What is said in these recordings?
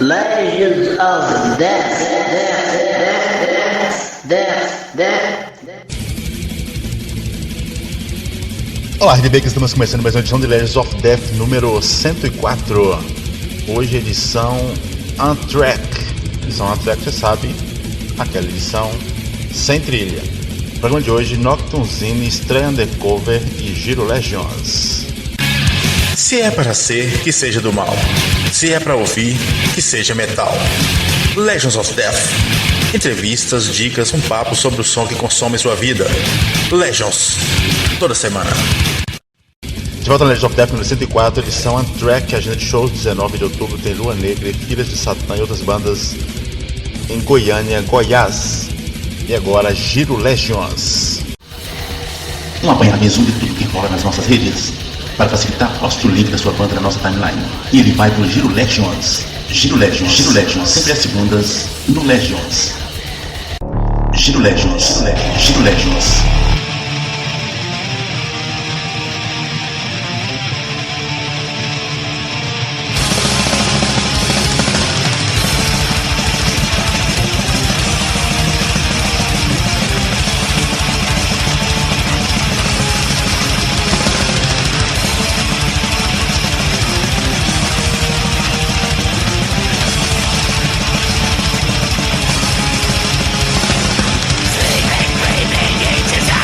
Legends of Death. Olá, RDB, estamos começando mais uma edição de Legends of Death número 104. Hoje edição Untrack. Edição Untrack, você sabe, aquela edição sem trilha. No programa de hoje, Nocturne Zine, Estreia Undercover e Giro Legions. Se é para ser, que seja do mal. Se é para ouvir, que seja metal. Legends of Death. Entrevistas, dicas, um papo sobre o som que consome sua vida. Legends. Toda semana. De volta a Legends of Death número 104, edição Untrack. Agenda de shows, 19 de outubro tem Lua Negra, Filhas de Satã e outras bandas em Goiânia, Goiás. E agora, Giro Legions. Um apanhado resumo de tudo que rola nas nossas redes. Para facilitar, poste o link da sua banda na nossa timeline. E ele vai pro Giro Legions. Giro Legions, Giro Legions, sempre às segundas no Legions. Giro Legions, Giro Legions. Into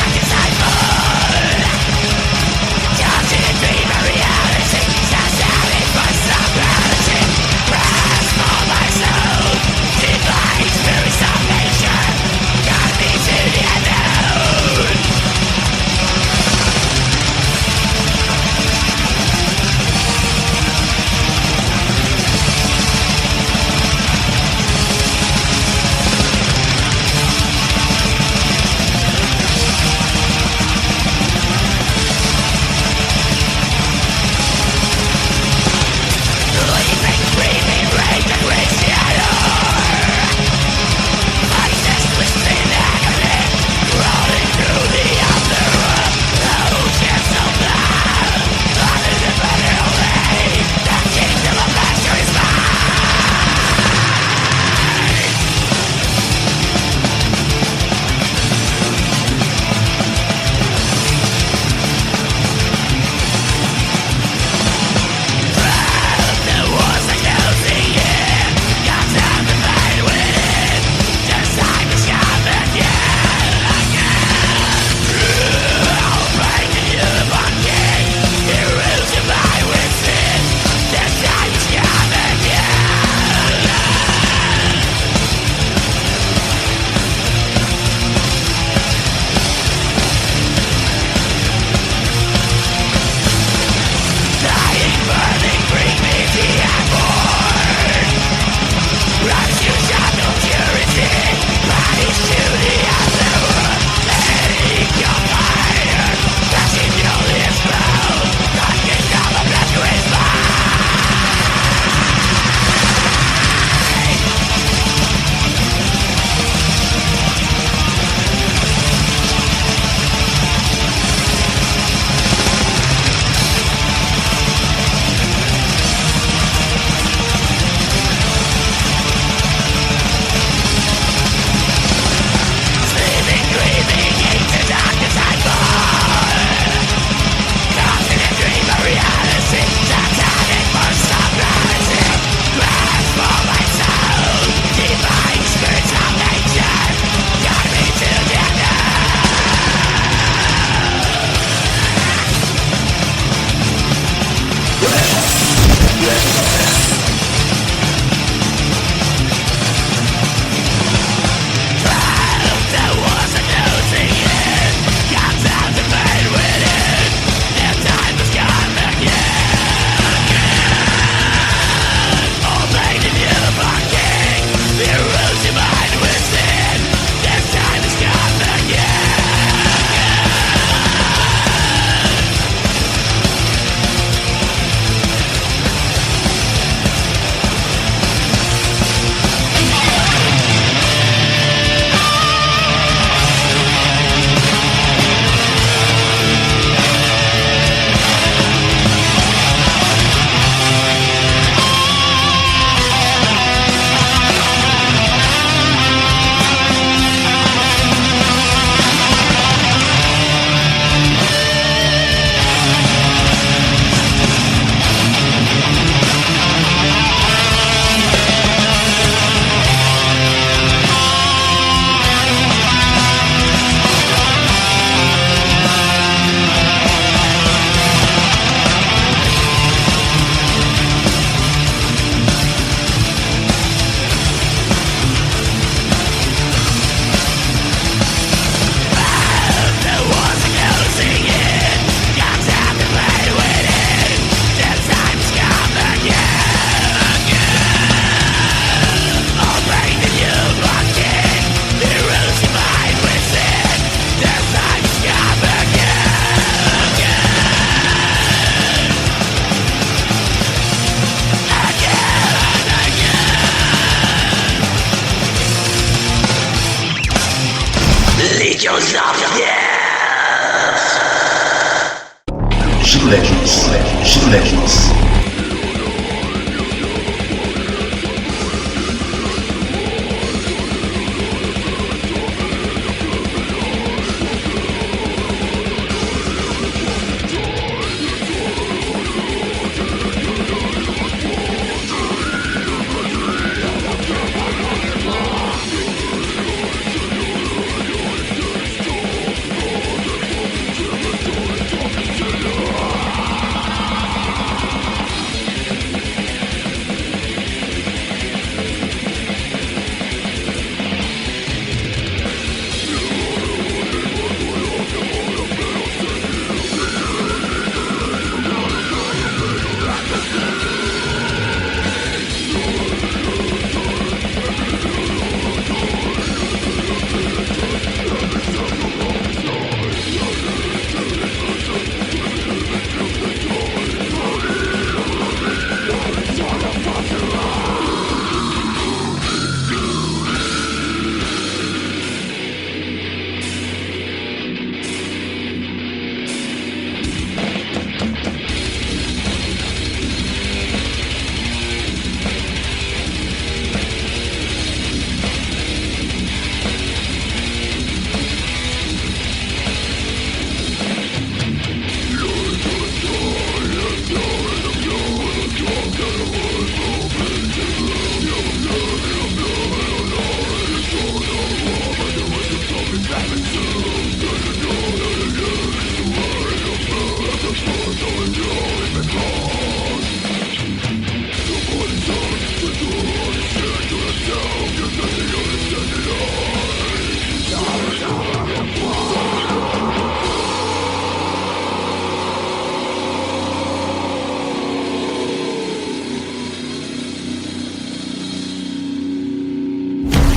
Giro Legends. Giro Legends.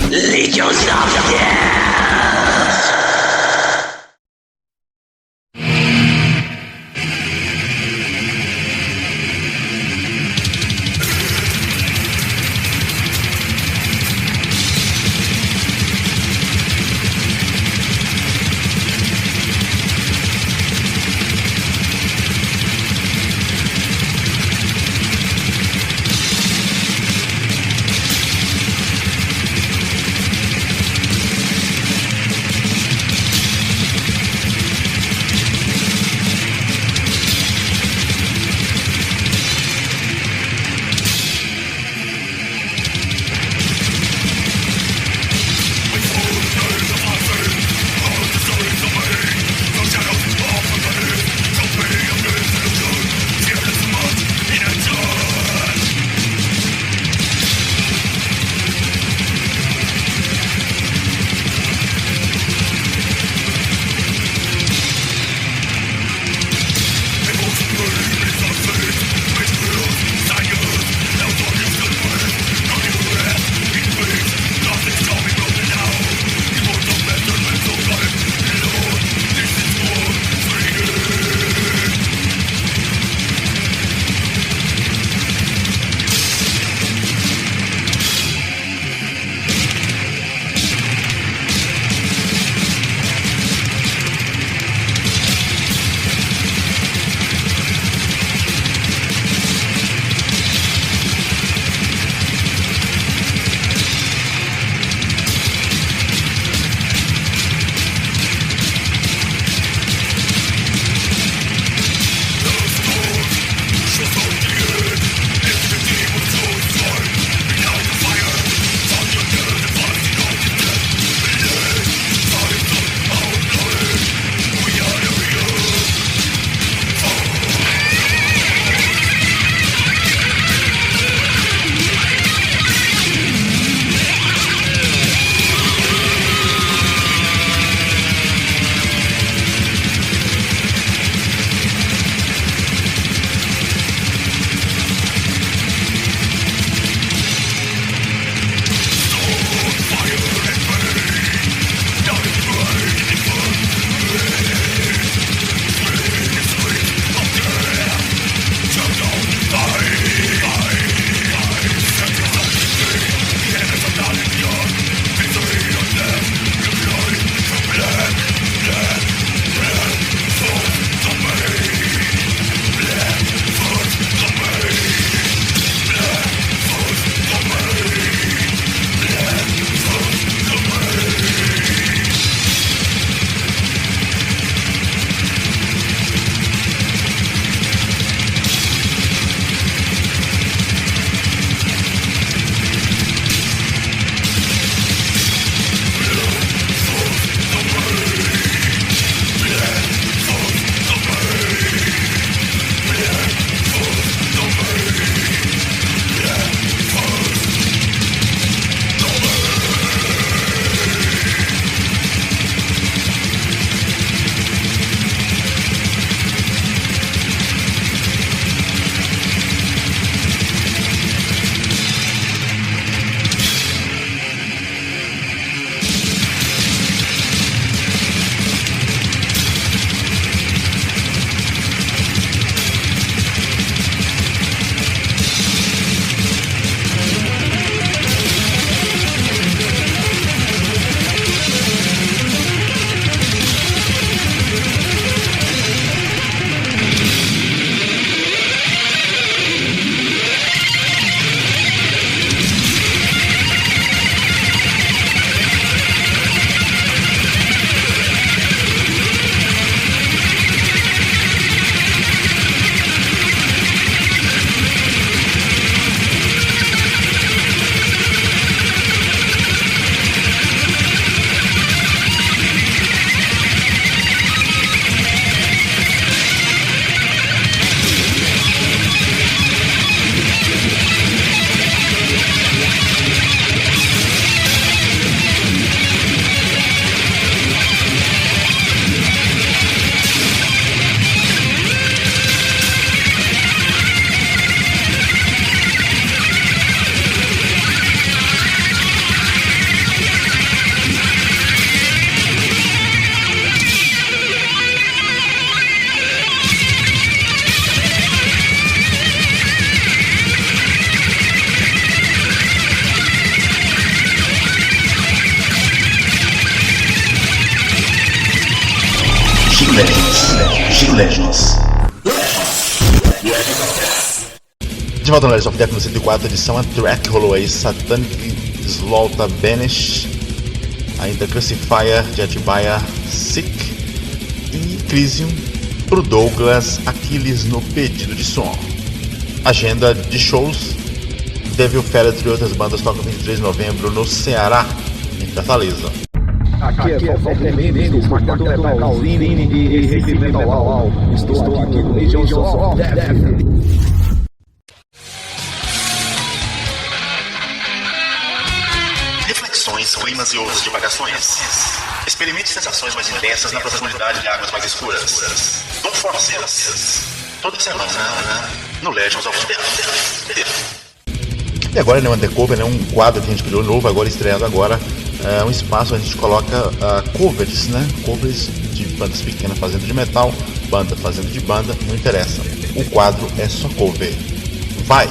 Legions of Death! Legends. De volta no Legends of Death no 104, edição Anthrax, rolou aí Satanic Slaughter Banish, ainda Crucifier de Atibaia Sick e Crisium pro Douglas Aquiles no pedido de som. Agenda de shows: Devil Feather e outras bandas tocam 23 de novembro no Ceará, em Fortaleza. Aqui é Walter Mendes, Macaco Metal Zine e Heavy Metal. Estou aqui no Legions of Death. Reflexões, climas e outras divagações. Experimente sensações mais intensas na profundidade de águas mais escuras. Dom Forces. Toda semana no Legends of Death. E agora, né, o Undercover, né, um quadro que a gente criou novo, agora estreado agora, um espaço onde a gente coloca covers, né, covers de bandas pequenas fazendo de metal, banda fazendo de banda, não interessa. O quadro é só cover. Vai!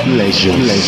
Legends.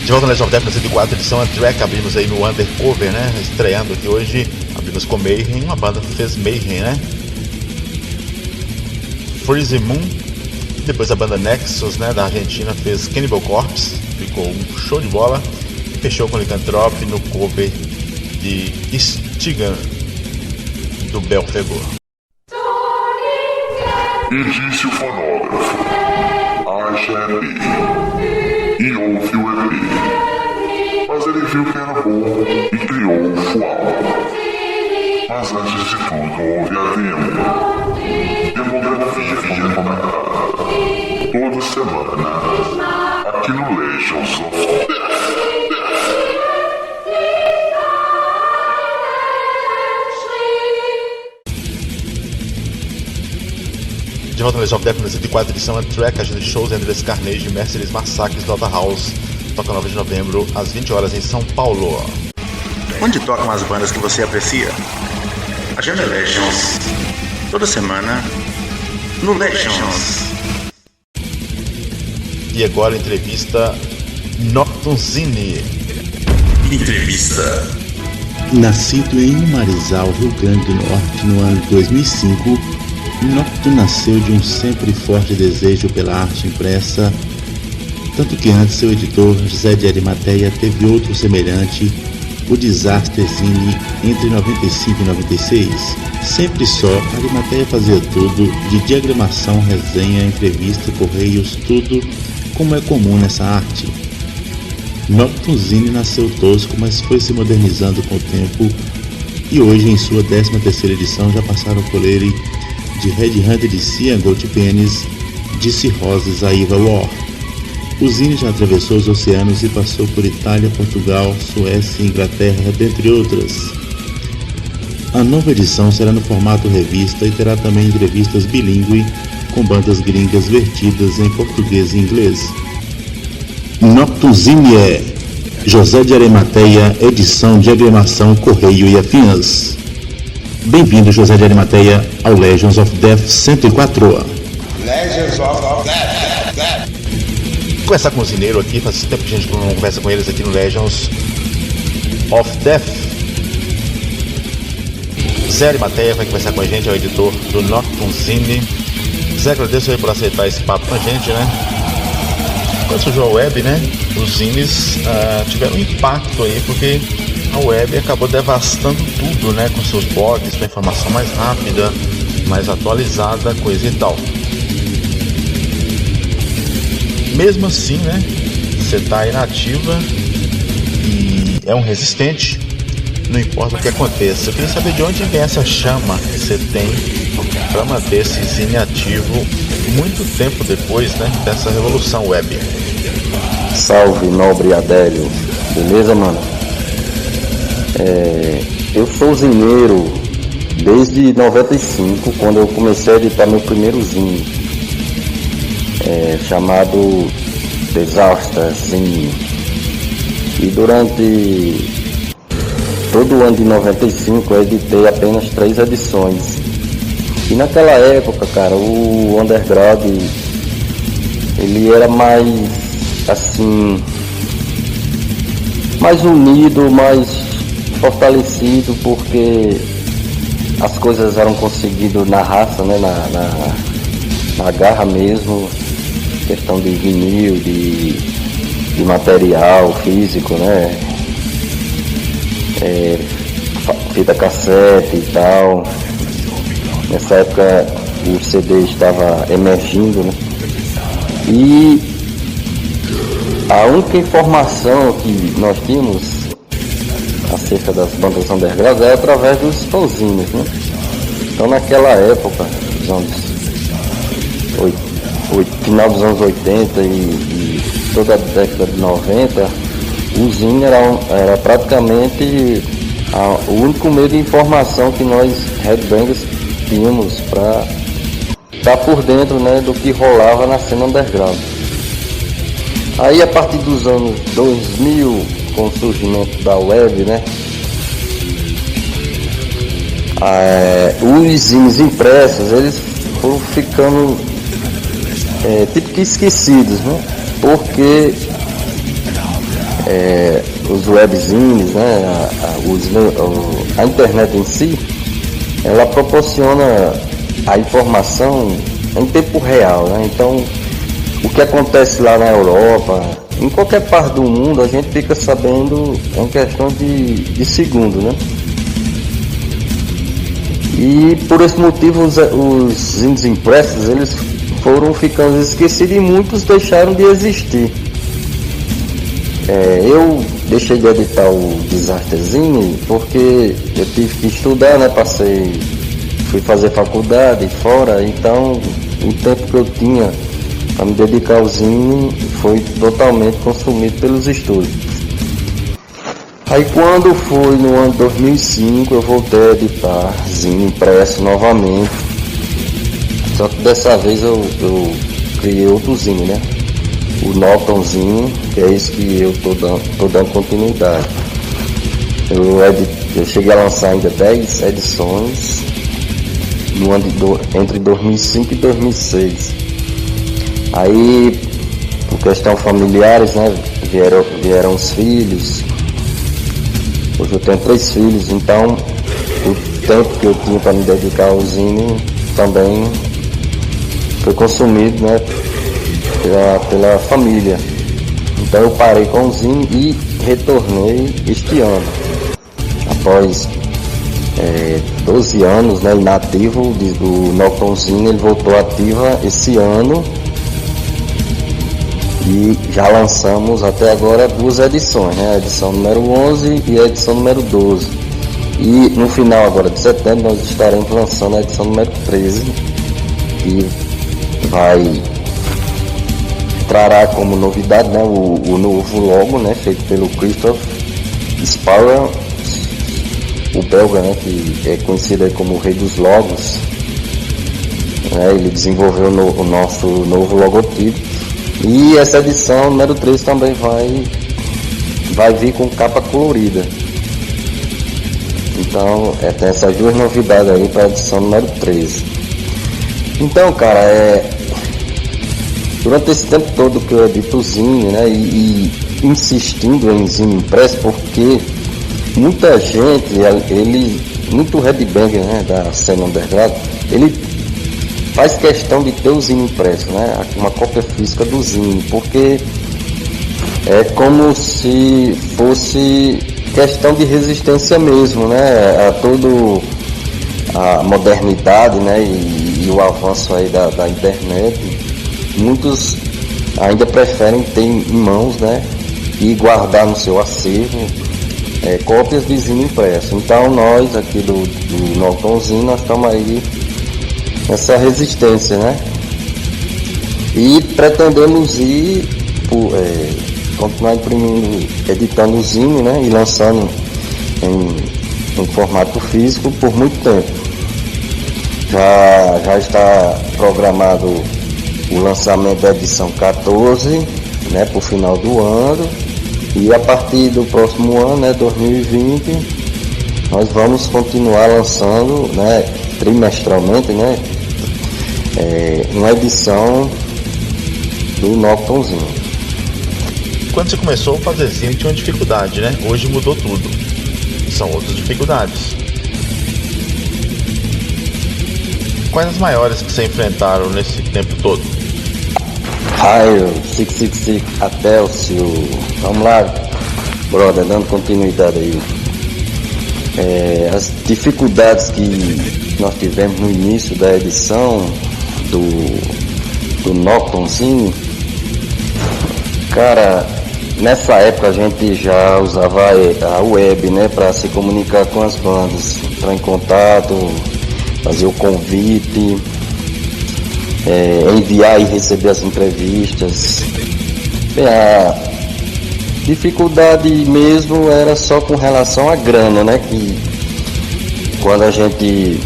De volta no Legend of Death, na 104, edição Anthrax, abrimos aí no Undercover, né? Estreando aqui hoje, abrimos com Mayhem, uma banda que fez Mayhem, né? Freezing Moon, depois a banda Nexus, né? Da Argentina, fez Cannibal Corpse, ficou um show de bola, e fechou com Lycanthrope no cover de Stygian, do Belphegor. E disse o fonógrafo: haja EP. E ouve o EP. Mas ele viu que era bom e criou o FUAL. Mas antes de tudo houve a demo. Demografia comentada. Toda semana. Aqui no Legends of Death. De volta no Legend of Death, na 104, edição Anthrax, agenda de shows, Endless Carnage, Merciless Massacres, Dota House, toca 9 de novembro, às 20 horas em São Paulo. Onde tocam as bandas que você aprecia? Agenda Legends. Toda semana, no Legends. E agora, entrevista Noctunzine. Entrevista. Nascido em Marizal, Rio Grande do Norte, no ano de 2005, Noctu nasceu de um sempre forte desejo pela arte impressa, tanto que antes seu editor, José de Arimateia, teve outro semelhante, o Disaster Zine, entre 95 e 96. Sempre só, Arimateia fazia tudo, de diagramação, resenha, entrevista, correios, tudo como é comum nessa arte. Noctunzine nasceu tosco, mas foi se modernizando com o tempo, e hoje, em sua 13ª edição, já passaram por ele de Red Hunter de Sea, Gold Pennies, de Cirrhosis a Eva War. O zine já atravessou os oceanos e passou por Itália, Portugal, Suécia e Inglaterra, dentre outras. A nova edição será no formato revista e terá também entrevistas bilíngue com bandas gringas vertidas em português e inglês. Noctuzine, José de Arimateia, edição de agremação Correio e Afins. Bem-vindo, José de Arimateia, ao Legends of Death 104. Legends of Death. Conversar com o zineiro aqui, faz tempo que a gente não conversa com eles aqui no Legends of Death. Zé Arimateia vai conversar com a gente, é o editor do Noctuzine. Zé, agradeço aí por aceitar esse papo com a gente, né? Quando surgiu a web, né, os zines tiveram um impacto aí, porque a web acabou devastando tudo, né, com seus blogs, com informação mais rápida, mais atualizada, coisa e tal. Mesmo assim, né, você tá aí na ativa e é um resistente, não importa o que aconteça. Eu queria saber de onde vem essa chama que você tem para manter esse zine ativo muito tempo depois, né, dessa revolução web. Salve, nobre Adélio, beleza, mano? Eu sou zineiro desde 95, quando eu comecei a editar meu primeiro zine, chamado Disaster Zine. E durante todo o ano de 95 eu editei apenas 3 edições. E naquela época, cara, o underground, ele era mais, assim, mais unido, mais fortalecido, porque as coisas eram conseguidas na raça, né, na garra mesmo, questão de vinil, de material físico, né, fita cassete e tal. Nessa época o CD estava emergindo, né? E a única informação que nós tínhamos acerca das bandas underground é através dos fanzines, né? Então naquela época, final dos anos 80 e toda a década de 90, o zine era praticamente o único meio de informação que nós headbangers tínhamos para estar por dentro, né, do que rolava na cena underground. Aí a partir dos anos 2000, com o surgimento da web, né, os zines impressos, eles foram ficando tipo que esquecidos, né, porque os webzines, né, a internet em si, ela proporciona a informação em tempo real, né? Então, o que acontece lá na Europa, em qualquer parte do mundo, a gente fica sabendo em questão de segundo, né? E por esse motivo os zines impressos, eles foram ficando esquecidos e muitos deixaram de existir. Eu deixei de editar o Disaster Zine porque eu tive que estudar, né? Fui fazer faculdade fora, então o tempo que eu tinha para me dedicar ao zine foi totalmente consumido pelos estudos. Aí quando foi no ano 2005 eu voltei a editar zine impresso novamente, só que dessa vez eu criei outro zine, né? O Noctuzine, que é isso que eu tô dando continuidade. Eu cheguei a lançar ainda 10 edições no ano entre 2005 e 2006. Aí, por questão familiares, né, vieram os filhos. Hoje eu tenho 3 filhos, então o tempo que eu tinha para me dedicar ao zine também foi consumido, né, pela família. Então eu parei com o zine e retornei este ano. Após 12 anos, né, inativo do Noctuzine, ele voltou ativa esse ano e já lançamos até agora 2 edições, né, a edição número 11 e a edição número 12. E no final agora de setembro nós estaremos lançando a edição número 13, que trará como novidade, né, o novo logo, né, feito pelo Christoph Spauer, o belga, né, que é conhecido aí como o rei dos logos. Ele desenvolveu o nosso novo logotipo. E essa edição número 3 também vai vir com capa colorida. Então tem essas duas novidades aí para a edição número 13. Então, cara, durante esse tempo todo que eu edito o zine, né, e insistindo em zine impresso, porque muita gente, muito headbanger, né, da cena underground, ele faz questão de ter o zine impresso, né, uma cópia física do zine, porque é como se fosse questão de resistência mesmo, né, a toda a modernidade, né, e o avanço aí da internet. Muitos ainda preferem ter em mãos, né, e guardar no seu acervo cópias de zine impresso. Então nós aqui do Nortonzinho, nós estamos aí nessa resistência, né, e pretendemos continuar imprimindo, editando o zine, né, e lançando em formato físico por muito tempo. Já está programado o lançamento da edição 14, né, para o final do ano, e a partir do próximo ano, né, 2020, nós vamos continuar lançando, né, trimestralmente, né, uma edição do Noctonzinho. Quando você começou a fazer zine tinha uma dificuldade, né? Hoje mudou tudo. São outras dificuldades. Quais as maiores que você enfrentaram nesse tempo todo? Raio, 666, Adelcio. Vamos lá, brother, dando continuidade aí. As dificuldades que nós tivemos no início da edição do Noctonzinho, cara, nessa época a gente já usava a web, né, para se comunicar com as bandas, entrar em contato, fazer o convite, enviar e receber as entrevistas. A dificuldade mesmo era só com relação à grana, né, que quando a gente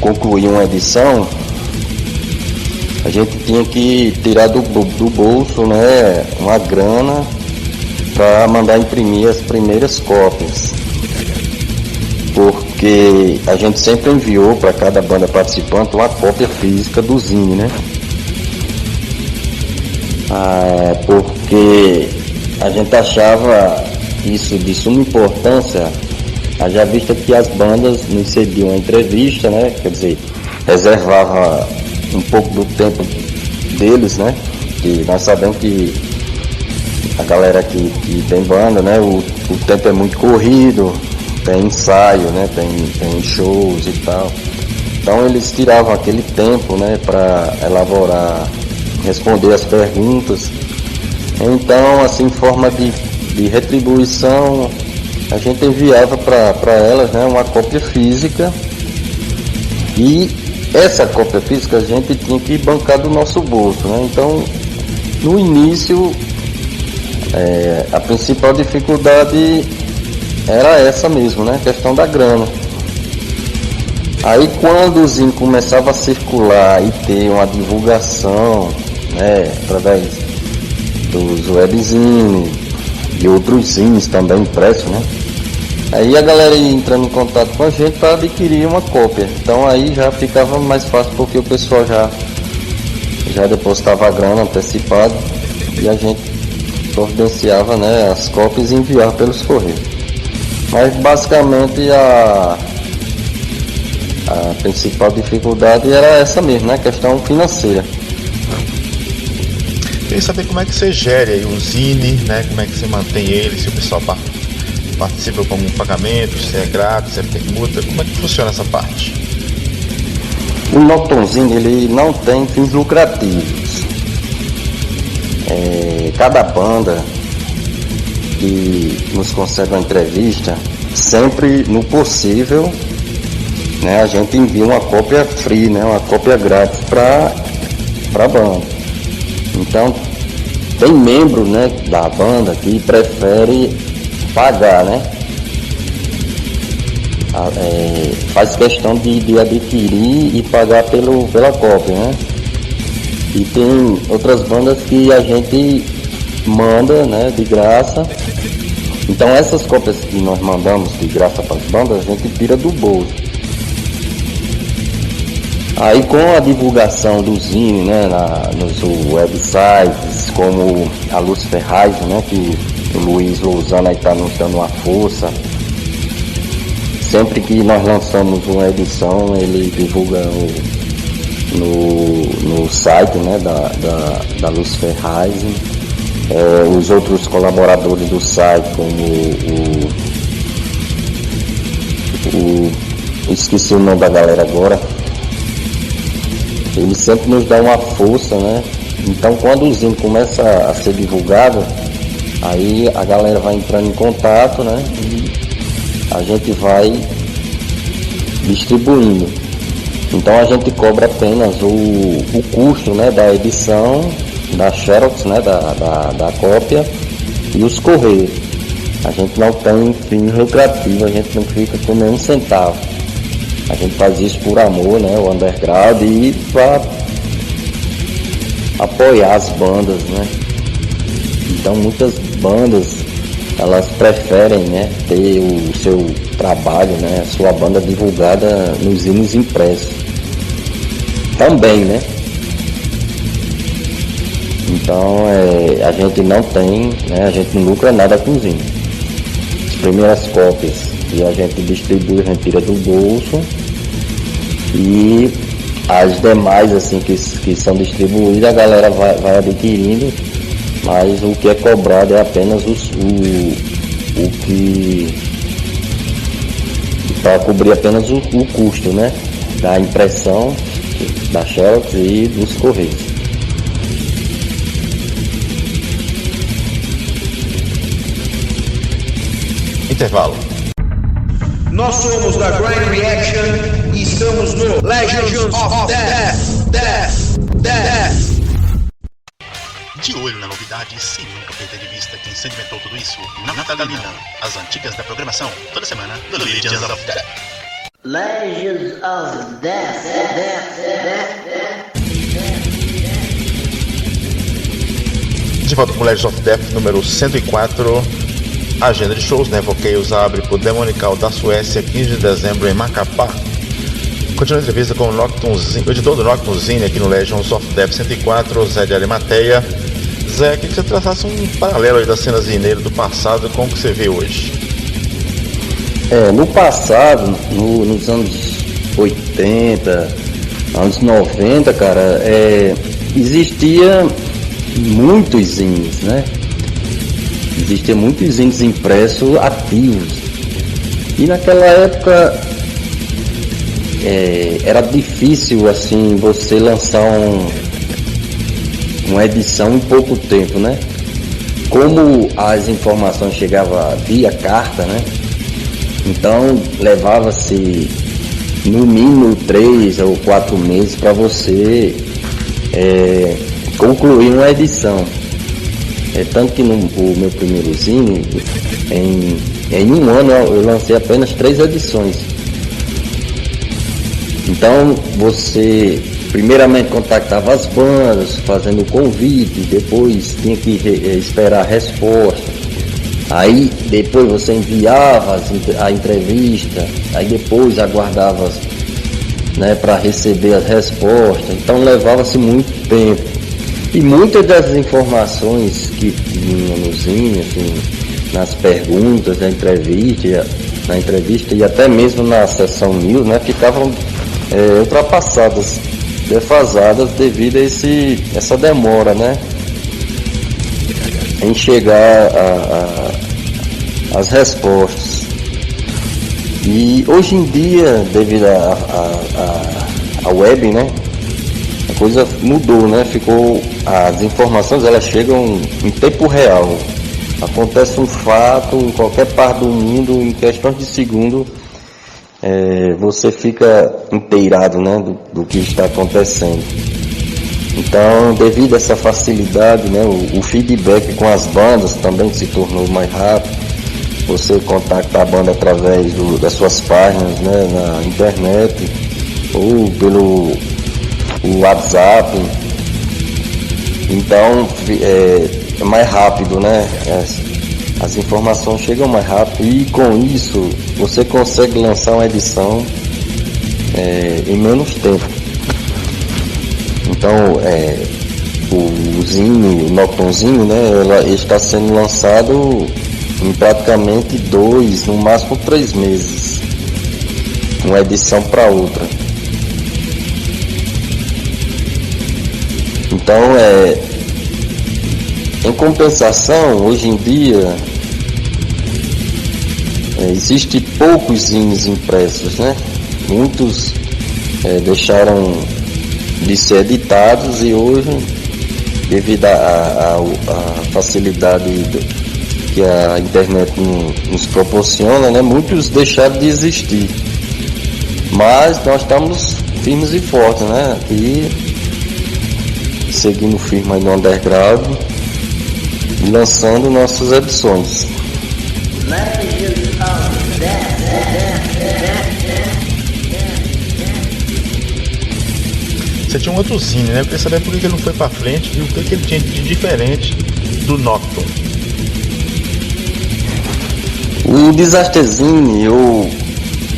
concluía uma edição, a gente tinha que tirar do bolso, né, uma grana para mandar imprimir as primeiras cópias, porque a gente sempre enviou para cada banda participante uma cópia física do zine, né? Porque a gente achava isso de suma importância, haja vista que as bandas nos cediam a entrevista, né? Quer dizer, reservava um pouco do tempo deles, né? Que nós sabemos que a galera que tem banda, né? O tempo é muito corrido, tem ensaio, né? Tem shows e tal. Então eles tiravam aquele tempo, né? Para elaborar, responder as perguntas. Então, assim, em forma de retribuição, a gente enviava para elas, né, uma cópia física, e essa cópia física a gente tinha que bancar do nosso bolso, né? Então, no início, a principal dificuldade era essa mesmo, né? A questão da grana. Aí quando o zine começava a circular e ter uma divulgação, né, através dos webzines e outros zines também impressos, né? Aí a galera ia entrando em contato com a gente para adquirir uma cópia. Então aí já ficava mais fácil, porque o pessoal já depositava a grana antecipada e a gente providenciava, né, as cópias e enviava pelos correios. Mas basicamente a principal dificuldade era essa mesmo, né? Questão financeira. Queria saber como é que você gere aí o zine, né? Como é que você mantém ele, se o pessoal participa com algum pagamento, se é grátis, se é permuta, como é que funciona essa parte? O Noctonzinho, ele não tem fins lucrativos. Cada banda que nos concede uma entrevista, sempre no possível, né, a gente envia uma cópia free, né, uma cópia grátis para a banda. Então tem membro, né, da banda que prefere pagar, né, faz questão de adquirir e pagar pela cópia, né. E tem outras bandas que a gente manda, né, de graça. Então essas cópias que nós mandamos de graça para as bandas, a gente tira do bolso. Aí com a divulgação do Zine, né, nos websites, como a Luz Ferraz, né, que o Luiz Lousana está nos dando uma força. Sempre que nós lançamos uma edição, ele divulga no site, né, da Luz Ferraz. Os outros colaboradores do site, como esqueci o nome da galera agora, eles sempre nos dão uma força, né? Então quando o Zine começa a ser divulgado, aí a galera vai entrando em contato, né? E a gente vai distribuindo. Então a gente cobra apenas o custo, né, da edição, da Xerox, né, da cópia, e os correios. A gente não tem fim lucrativo, a gente não fica com nenhum centavo. A gente faz isso por amor, né, o underground, e para apoiar as bandas, né. Então muitas bandas, elas preferem, né, ter o seu trabalho, né, a sua banda divulgada nos zines impressos também, né. Então a gente não tem, né, a gente não lucra nada com zine. As primeiras cópias que a gente distribui, a gente tira do bolso, e as demais assim que são distribuídas, a galera vai adquirindo, mas o que é cobrado é apenas o que para cobrir apenas o custo, né, da impressão da Xerox e dos correios. Intervalo. Nós somos da Grind Reaction e estamos no Legions of Death. De olho na novidade, sem nunca perder de vista quem sedimentou tudo isso. Natalina, as antigas da programação, toda semana, do Legions of Death. Legions of Death. De volta com Legends of Death número 104. A agenda de shows, né? Voqueios abre por Demonical da Suécia, 15 de dezembro em Macapá. Continua a entrevista com o editor do Nocturne Zine aqui no Legends of Death 104, Zé de Arimateia. Zé, queria que você traçasse um paralelo aí das cenas zineiras do passado com o que você vê hoje. No passado, nos anos 80, anos 90, cara, existia muitos zines, né? Existia muitos zines impressos ativos. E naquela época era difícil assim você lançar uma edição em pouco tempo, né? Como as informações chegavam via carta, né? Então levava-se no mínimo 3 ou 4 meses para você concluir uma edição. Tanto que no meu primeiro zine, em um ano eu lancei apenas 3 edições. Então você primeiramente contactava as bandas, fazendo o convite, depois tinha que esperar a resposta. Aí depois você enviava a entrevista, aí depois aguardava, né, para receber as respostas. Então levava-se muito tempo. E muitas das informações que tinham no zine, assim, nas perguntas, na entrevista e até mesmo na sessão news, né, ficavam ultrapassadas, defasadas devido a essa demora, né, em chegar às respostas. E hoje em dia, devido à web, né, a coisa mudou, né? As informações elas chegam em tempo real. Acontece um fato em qualquer parte do mundo, em questões de segundo, você fica inteirado, né, do que está acontecendo. Então, devido a essa facilidade, né, o feedback com as bandas também se tornou mais rápido. Você contacta a banda através das suas páginas, né, na internet ou pelo WhatsApp. Então, é mais rápido, né? As informações chegam mais rápido e com isso você consegue lançar uma edição em menos tempo. Então, o Zine, o Noctonzinho, né, ele está sendo lançado em praticamente 2, no máximo 3 meses, uma edição para outra. Então, em compensação, hoje em dia, existe poucos zines impressos, né? Muitos deixaram de ser editados e hoje, devido à facilidade que a internet nos proporciona, né? Muitos deixaram de existir. Mas nós estamos firmes e fortes, né? Aqui, seguindo firme aí no underground e lançando nossas edições. Você tinha um outro zine, né? Eu queria saber por que ele não foi pra frente e o que ele tinha de diferente do Nocton. O Disasterzine eu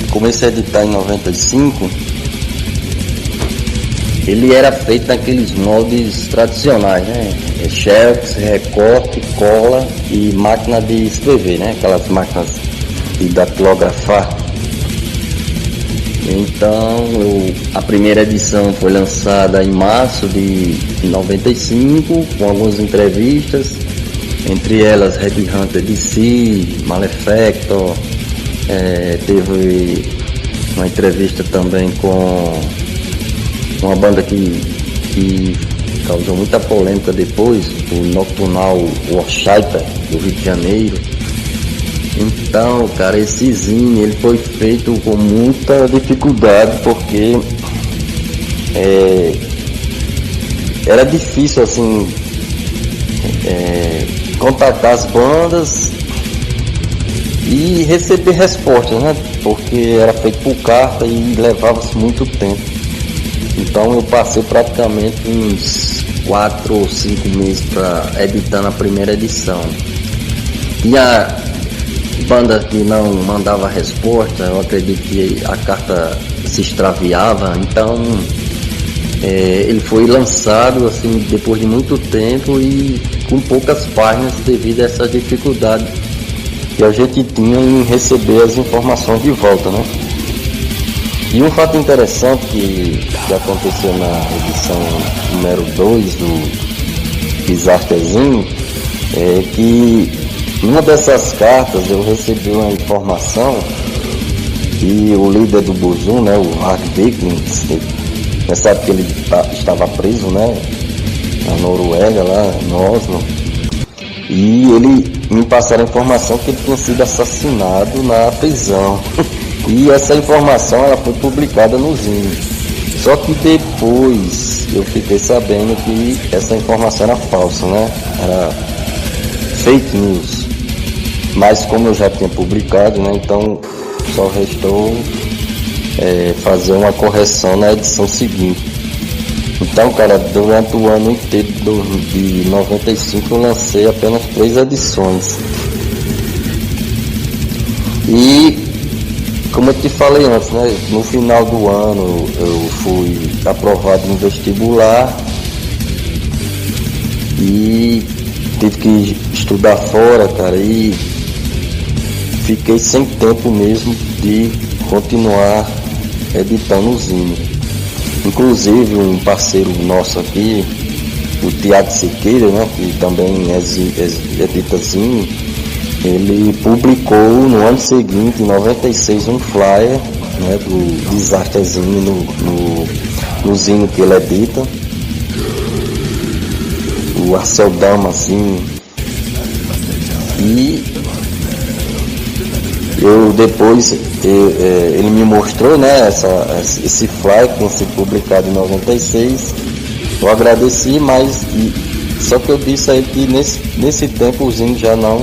comecei a editar em 95. Ele era feito naqueles moldes tradicionais, né? Xerox, recorte, cola e máquina de escrever, né? Aquelas máquinas de datilografar. Então, a primeira edição foi lançada em março de 95, com algumas entrevistas, entre elas Red Hunter DC, Malefactor, teve uma entrevista também com uma banda que causou muita polêmica depois, o Nocturnal Worshipper, do Rio de Janeiro. Então, cara, esse zine ele foi feito com muita dificuldade, porque era difícil assim contactar as bandas e receber respostas, né? Porque era feito por carta e levava-se muito tempo. Então eu passei praticamente uns 4 ou 5 meses para editar a primeira edição. Tinha banda que não mandava resposta, eu acredito que a carta se extraviava, então ele foi lançado assim depois de muito tempo e com poucas páginas devido a essa dificuldade que a gente tinha em receber as informações de volta, né? E um fato interessante que aconteceu na edição número 2 do Disasterzine é que numa dessas cartas eu recebi uma informação que o líder do Burzum, né, o Hard Dickens, nessa época ele estava preso, né, na Noruega, lá no Oslo, e ele me passaram a informação que ele tinha sido assassinado na prisão. E essa informação ela foi publicada no Zine. Só que depois eu fiquei sabendo que essa informação era falsa, né? Era fake news. Mas como eu já tinha publicado, né? Então só restou fazer uma correção na edição seguinte. Então, cara, durante o ano inteiro de 95 eu lancei apenas 3 edições. E como eu te falei antes, né? No final do ano eu fui aprovado no vestibular e tive que estudar fora, cara, e fiquei sem tempo mesmo de continuar editando o zine. Inclusive um parceiro nosso aqui, o Tiago Siqueira, né, que também edita zine, ele publicou no ano seguinte, em 96, um flyer, né, do Disasterzine no zine que ele edita. O Arceldama, assim, E eu depois, ele me mostrou, né, esse flyer que tinha sido publicado em 96, eu agradeci, mas só que eu disse a ele que nesse tempo o zine já não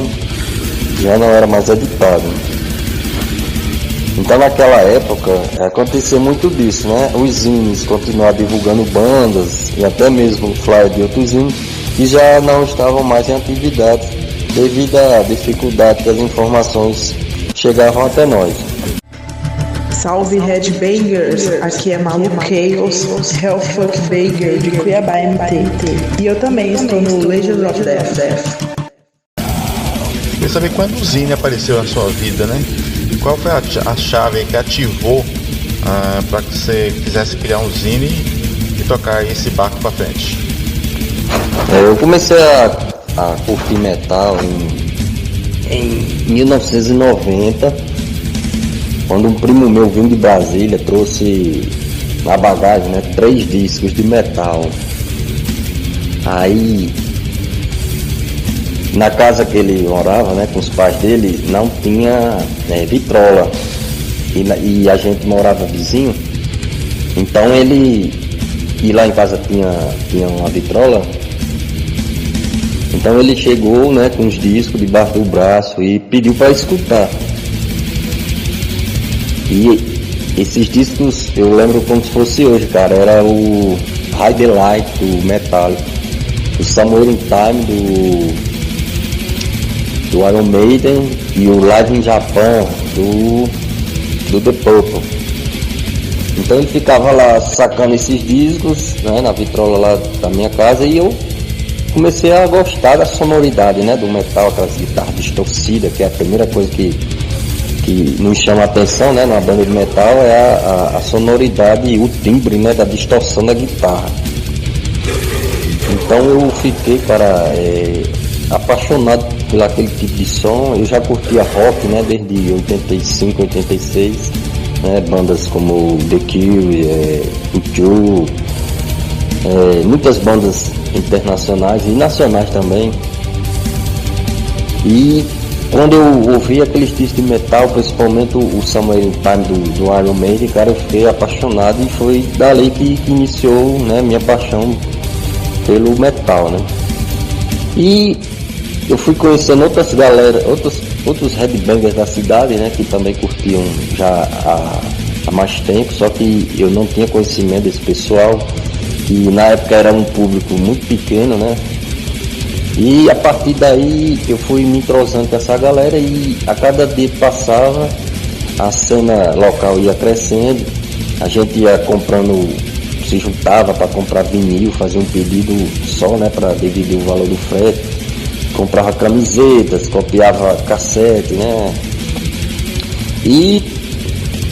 era mais editado. Então naquela época acontecia muito disso, né? Os zines continuavam divulgando bandas e até mesmo o flyer de outros zines que já não estavam mais em atividade devido à dificuldade que as informações chegavam até nós. Salve Headbangers, aqui é Malu Chaos, Hellfuck Banger de Cuiabá MT. E eu também estou no Legends of Death. Queria saber quando o zine apareceu na sua vida, né? E qual foi a chave que ativou para que você quisesse criar um zine e tocar esse barco para frente? Eu comecei a curtir metal em 1990, quando um primo meu vindo de Brasília trouxe na bagagem, né, 3 discos de metal. Aí na casa que ele morava, né, com os pais dele, não tinha vitrola e a gente morava vizinho, então e lá em casa tinha uma vitrola. Então ele chegou, né, com os discos debaixo do braço e pediu para escutar. E esses discos eu lembro como se fosse hoje, cara. Era o High Delight do Metallica, o Somewhere in Time do Iron Maiden e o Live in Japan do The Purple. Então ele ficava lá sacando esses discos, né, na vitrola lá da minha casa, e eu comecei a gostar da sonoridade, né, do metal, aquelas guitarras distorcidas, que é a primeira coisa que nos chama a atenção, né, na banda de metal, é a sonoridade e o timbre, né, da distorção da guitarra. Então eu fiquei, cara, apaixonado por aquele tipo de som. Eu já curtia rock, né, desde 85, 86, né, bandas como The Cure, U2, muitas bandas internacionais e nacionais também. E quando eu ouvi aqueles discos de metal, principalmente o Somewhere in Time do Iron Maiden, cara, eu fiquei apaixonado e foi dali que iniciou, né, minha paixão pelo metal, né. E eu fui conhecendo outros headbangers da cidade, né, que também curtiam já há mais tempo, só que eu não tinha conhecimento desse pessoal, que na época era um público muito pequeno, né. E a partir daí eu fui me entrosando com essa galera e a cada dia que passava a cena local ia crescendo, a gente ia comprando, se juntava para comprar vinil, fazia um pedido só, né, para dividir o valor do frete, comprava camisetas, copiava cassete, né, e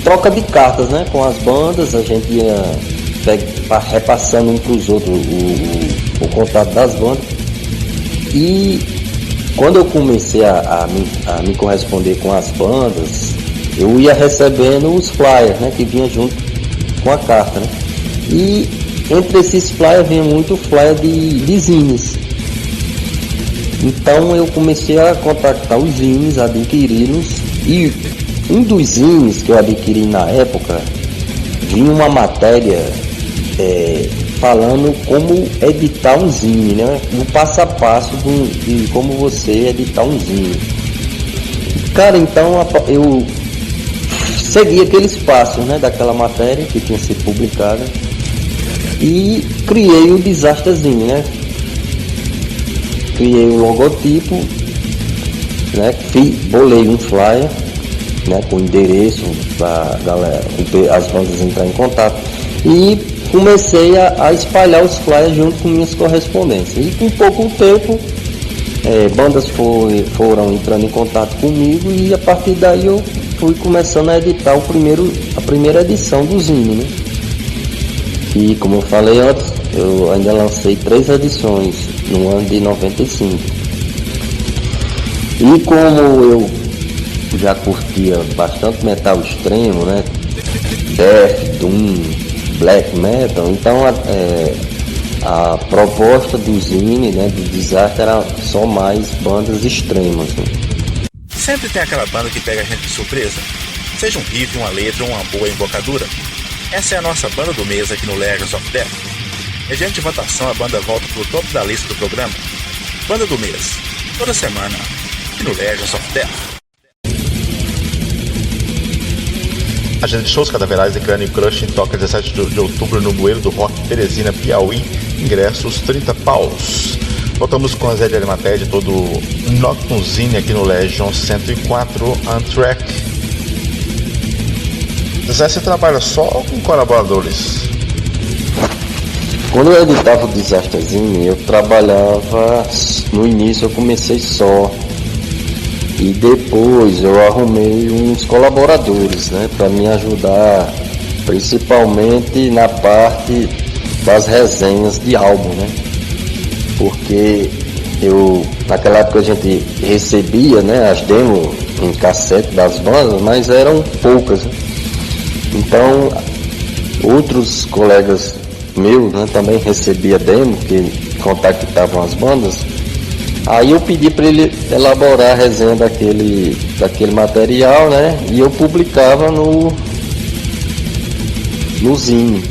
troca de cartas, né, com as bandas, a gente ia repassando um para os outros o contato das bandas. E quando eu comecei a me corresponder com as bandas, eu ia recebendo os flyers, né, que vinha junto com a carta, né? E entre esses flyers vinha muito flyer de zines. Então eu comecei a contactar os zines, adquiri-los, e um dos zines que eu adquiri na época vinha uma matéria falando como editar um zine, né? O passo a passo de como você editar um zine. Cara, então eu segui aqueles passos, né, daquela matéria que tinha sido publicada e criei o Disasterzinho, né? Criei o logotipo, né? Bolei um flyer, né, com endereço para galera, as bandas entrar em contato, e comecei a espalhar os flyers junto com minhas correspondências. E com pouco tempo, bandas foram entrando em contato comigo, e a partir daí eu fui começando a editar a primeira edição do zine, né? E como eu falei antes, eu ainda lancei 3 edições no ano de 95. E como eu já curtia bastante metal extremo, né, Death, Doom, Black Metal, então A proposta do Zine, né, do Desastre, era só mais bandas extremas, né? Sempre tem aquela banda que pega a gente de surpresa. Seja um riff, uma letra ou uma boa embocadura. Essa é a nossa banda do mês aqui no Legends of Death. Mediante votação, a banda volta pro topo da lista do programa. Banda do mês, toda semana, aqui no Legends of Death. Agenda de shows cadaverais de Crânio Crush toca 17 de outubro no Bueiro do Rock, Teresina, Piauí. Ingressos 30 paus. Voltamos com a Zé de Arimatéia, todo Noctunzine aqui no Legion 104 Untrack. Zé, você trabalha só ou com colaboradores? Quando eu editava o Desastrezinho, eu trabalhava, no início eu comecei só. E depois eu arrumei uns colaboradores, né, para me ajudar, principalmente na parte das resenhas de álbum, né? Porque naquela época a gente recebia, né, as demos em cassete das bandas, mas eram poucas, né? Então outros colegas meus, né, também recebia demo, que contactavam as bandas. Aí eu pedi para ele elaborar a resenha daquele material, né? E eu publicava no Zine.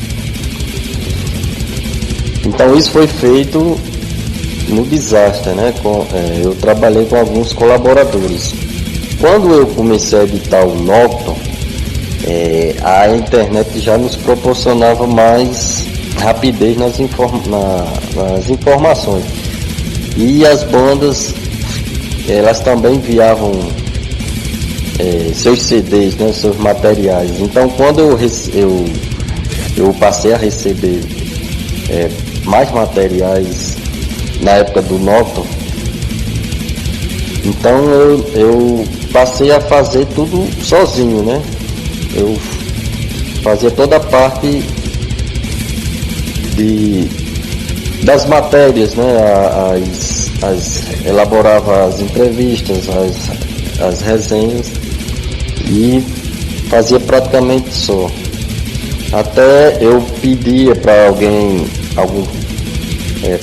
Então isso foi feito no Desastre, né? Eu trabalhei com alguns colaboradores. Quando eu comecei a editar o Nocturne, a internet já nos proporcionava mais rapidez nas informações. E as bandas, elas também enviavam seus CDs, né, seus materiais. Então quando eu passei a receber mais materiais na época do Nocturne, então eu passei a fazer tudo sozinho, né? Eu fazia toda a parte das matérias, né? Elaborava as entrevistas, as resenhas, e fazia praticamente só. Até eu pedia para algum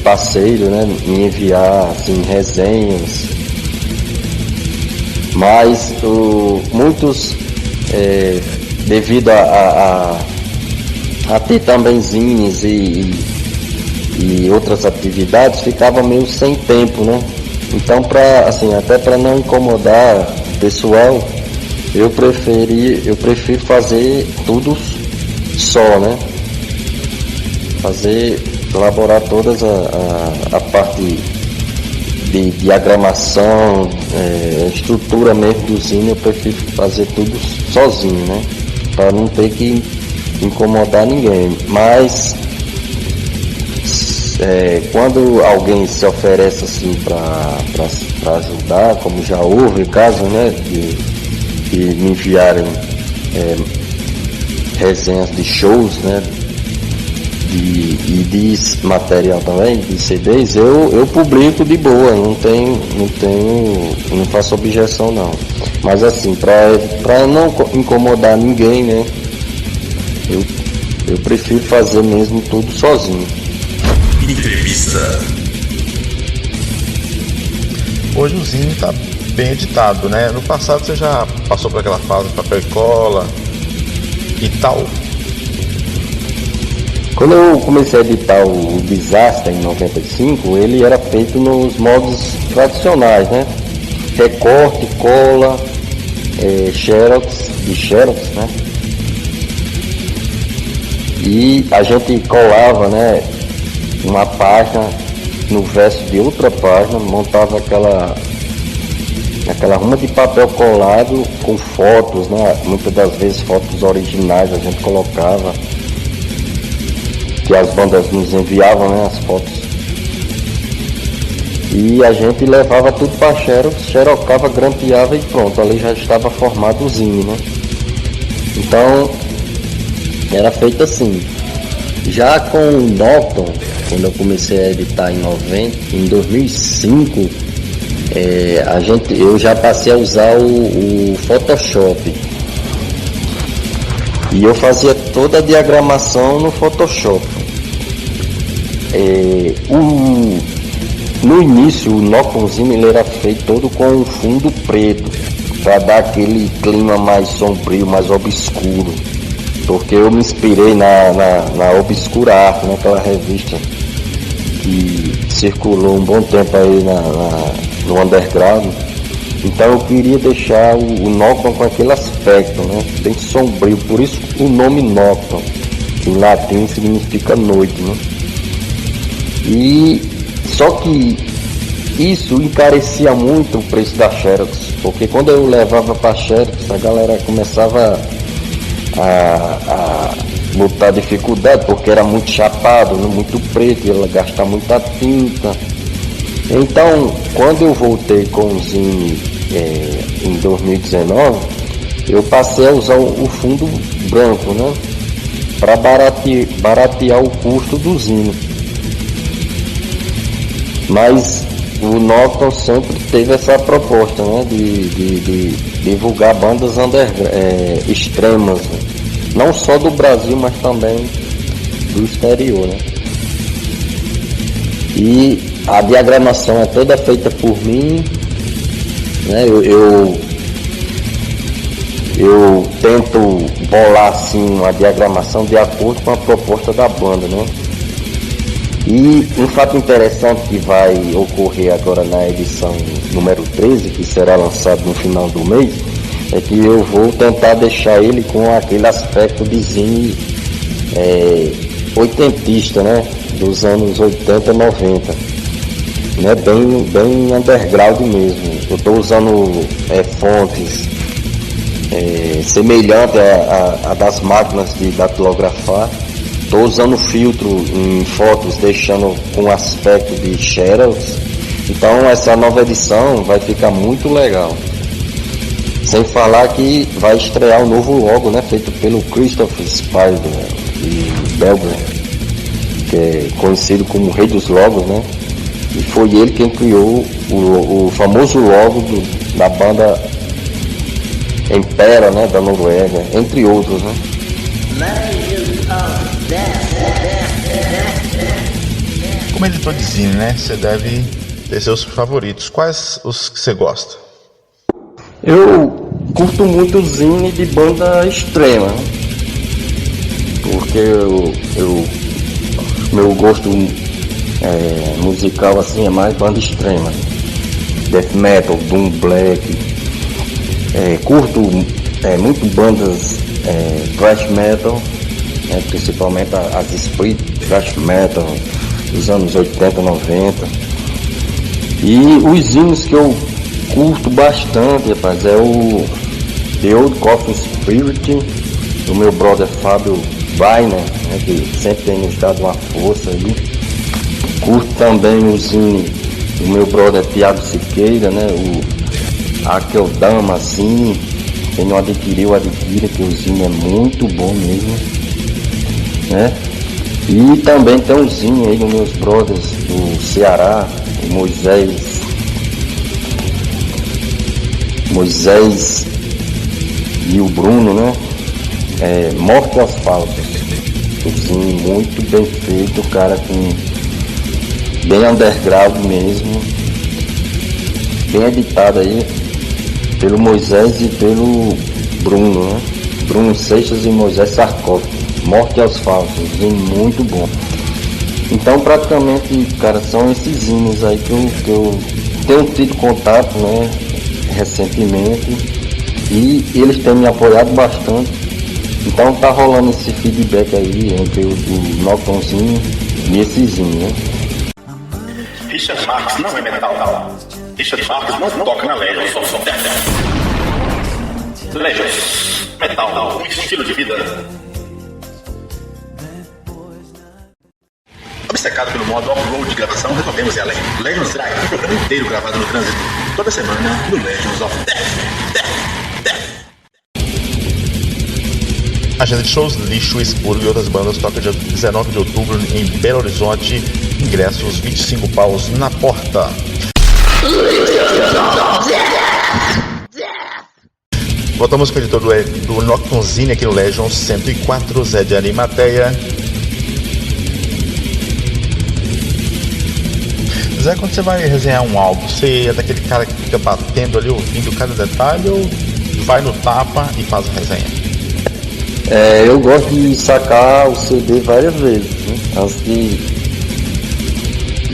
parceiro, né, me enviar assim, resenhas, mas muitos, devido a ter também zines e outras atividades, ficava meio sem tempo, né? Então, até para não incomodar o pessoal, eu prefiro fazer tudo só, né? Elaborar todas a parte de diagramação, estrutura mesmo do zine, eu prefiro fazer tudo sozinho, né? Para não ter que incomodar ninguém. Mas quando alguém se oferece assim para ajudar, como já houve casos, né, de me enviarem resenhas de shows, né, e de material também, de CDs, eu publico de boa, não faço objeção não. Mas assim, para não incomodar ninguém, né, eu prefiro fazer mesmo tudo sozinho. Entrevista. Hoje o Zine está bem editado, né? No passado você já passou por aquela fase de papel e cola e tal? Quando eu comecei a editar o Desastre em 95, ele era feito nos modos tradicionais, né? Recorte, cola, xerox, né? E a gente colava, né, uma página no verso de outra página, montava aquela ruma de papel colado com fotos, né? Muitas das vezes fotos originais a gente colocava, que as bandas nos enviavam, né, as fotos. E a gente levava tudo para xerox, xerocava, grampeava e pronto, ali já estava formado o zine, né? Então era feito assim. Já com o Nocturne, quando eu comecei a editar em 2005, eu já passei a usar o Photoshop. E eu fazia toda a diagramação no Photoshop. No início o Noctonzine ele era feito todo com um fundo preto, para dar aquele clima mais sombrio, mais obscuro, porque eu me inspirei na Obscura Arte, naquela revista que circulou um bom tempo aí no underground. Então eu queria deixar o Nocton com aquele aspecto, né, bem sombrio, por isso o nome Nocton, que em latim significa noite, né? E só que isso encarecia muito o preço da Xerox, porque quando eu levava para Xerox, a galera começava a botar dificuldade, porque era muito chapado, né, muito preto, ia gastar muita tinta. Então, quando eu voltei com o zine em 2019, eu passei a usar o fundo branco, né, para baratear o custo do zine. Mas o Nocton sempre teve essa proposta, né, de divulgar bandas extremas, né, não só do Brasil, mas também do exterior, né. E a diagramação é toda feita por mim, né? Eu tento bolar assim uma diagramação de acordo com a proposta da banda, né? E um fato interessante que vai ocorrer agora na edição número 13, que será lançado no final do mês, é que eu vou tentar deixar ele com aquele aspecto de zine oitentista, né? Dos anos 80 e 90. Né, bem underground mesmo. Eu estou usando fontes semelhantes a das máquinas de datilografar. Estou usando filtro em fotos, deixando com aspecto de Xerox. Então essa nova edição vai ficar muito legal. Sem falar que vai estrear um novo logo, né, feito pelo Christopher Spider de Belgrade, que é conhecido como o Rei dos Logos, né? E foi ele quem criou o famoso logo da banda Impera, né, da Noruega, entre outros, né? Como editor de zine, né, você deve ter seus favoritos. Quais os que você gosta? Eu curto muito zine de banda extrema, né? Porque meu gosto musical assim é mais banda extrema, death metal, doom black. Curto muito bandas thrash metal, principalmente as Split thrash metal dos anos 80, 90. E os zines que eu curto bastante, rapaz, é o The Old Coffin Spirit do meu brother Fábio Weiner, né, que sempre tem nos dado uma força aí. Curto também o zine do meu brother Thiago Siqueira, né, o Akeldama Zine. Quem não adquiriu, adquira, que o zine é muito bom mesmo, né. E também tem um zine aí dos meus brothers do Ceará, o Moisés e o Bruno, né, Morte aos Falsos. Zine muito bem feito, cara, com bem underground mesmo, bem editado aí pelo Moisés e pelo Bruno, né? Bruno Seixas e Moisés Sarkov. Morte aos Falsos, zine muito bom. Então praticamente, cara, são esses zines aí que eu tenho tido contato, né, recentemente, e eles têm me apoiado bastante. Então tá rolando esse feedback aí entre o Noctonzine e esse zine, né? Richard Marx não é metal. Richard Marx não toca na Legends of Death. Legends, metal, um estilo de vida. Obcecado pelo modo off-road de gravação, resolvemos ir além. Legends Drive, um programa inteiro gravado no trânsito, toda semana no Legends of Death. Agenda de shows: Lixo, Expurgo e outras bandas toca dia 19 de outubro em Belo Horizonte. Ingressos 25 paus na porta. Voltamos com o editor do Noctonzine aqui no Legion 104, Zé de Arimateia. Zé, quando você vai resenhar um álbum, você é daquele cara que fica batendo ali, ouvindo cada detalhe, ou vai no tapa e faz a resenha? Eu gosto de sacar o CD várias vezes, né, antes de